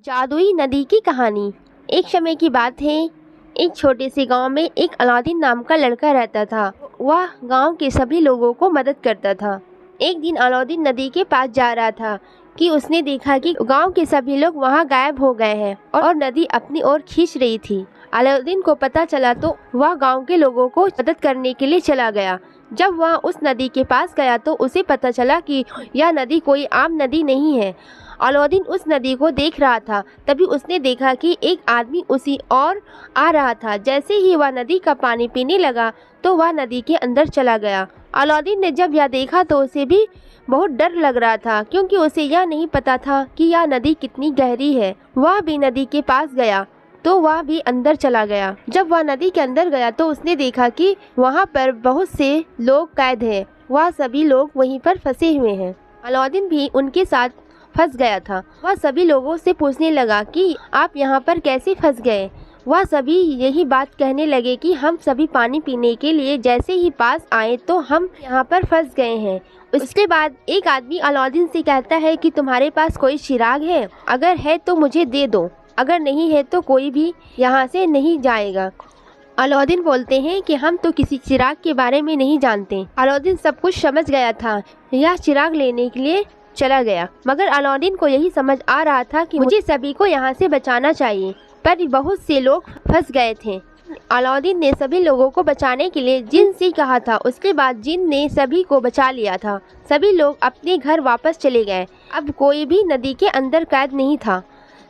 जादुई नदी की कहानी। एक समय की बात है, एक छोटे से गांव में एक अलादीन नाम का लड़का रहता था। वह गांव के सभी लोगों को मदद करता था। एक दिन अलादीन नदी के पास जा रहा था कि उसने देखा कि गांव के सभी लोग वहां गायब हो गए हैं और नदी अपनी ओर खींच रही थी। अलादीन को पता चला तो वह गांव के लोगों को मदद करने के लिए चला गया। जब वह उस नदी के पास गया तो उसे पता चला कि यह नदी कोई आम नदी नहीं है। अलादीन उस नदी को देख रहा था, तभी उसने देखा कि एक आदमी उसी ओर आ रहा था। जैसे ही वह नदी का पानी पीने लगा तो वह नदी के अंदर चला गया। अलादीन ने जब यह देखा तो उसे भी बहुत डर लग रहा था, क्योंकि उसे यह नहीं पता था कि यह नदी कितनी गहरी है। वह भी नदी के पास गया तो वह भी अंदर चला गया। जब वह नदी के अंदर गया तो उसने देखा कि वहाँ पर बहुत से लोग कैद हैं। वह सभी लोग वहीं पर फंसे हुए हैं। अलादीन भी उनके साथ फंस गया था। वह सभी लोगों से पूछने लगा कि आप यहाँ पर कैसे फंस गए। वह सभी यही बात कहने लगे कि हम सभी पानी पीने के लिए जैसे ही पास आए तो हम यहाँ पर फंस गए हैं। उसके बाद एक आदमी अलादीन से कहता है कि तुम्हारे पास कोई चिराग है? अगर है तो मुझे दे दो, अगर नहीं है तो कोई भी यहाँ से नहीं जाएगा। अलादीन बोलते हैं कि हम तो किसी चिराग के बारे में नहीं जानते। अलादीन सब कुछ समझ गया था, यह चिराग लेने के लिए चला गया। मगर अलादीन को यही समझ आ रहा था कि मुझे सभी को यहाँ से बचाना चाहिए, पर बहुत से लोग फंस गए थे। अलादीन ने सभी लोगों को बचाने के लिए जिन से कहा था। उसके बाद जिन ने सभी को बचा लिया था। सभी लोग अपने घर वापस चले गए। अब कोई भी नदी के अंदर कैद नहीं था।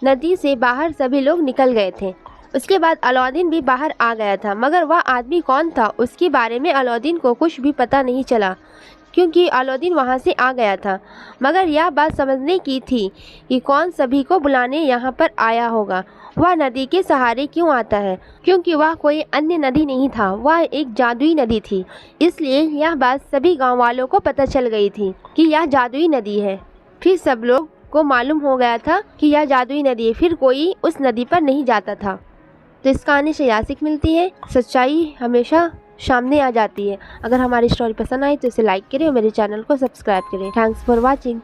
नदी से बाहर सभी लोग निकल गए थे। उसके बाद अलादीन भी बाहर आ गया था, मगर वह आदमी कौन था उसके बारे में अलादीन को कुछ भी पता नहीं चला, क्योंकि अलादीन वहां से आ गया था। मगर यह बात समझने की थी कि कौन सभी को बुलाने यहाँ पर आया होगा। वह नदी के सहारे क्यों आता है? क्योंकि वह कोई अन्य नदी नहीं था, वह एक जादुई नदी थी। इसलिए यह बात सभी गाँव वालों को पता चल गई थी कि यह जादुई नदी है। फिर सब लोग को मालूम हो गया था कि यह जादुई नदी है। फिर कोई उस नदी पर नहीं जाता था। तो इस कहानी से यह सीख मिलती है, सच्चाई हमेशा सामने आ जाती है। अगर हमारी स्टोरी पसंद आई तो इसे लाइक करें और मेरे चैनल को सब्सक्राइब करें। Thanks for watching.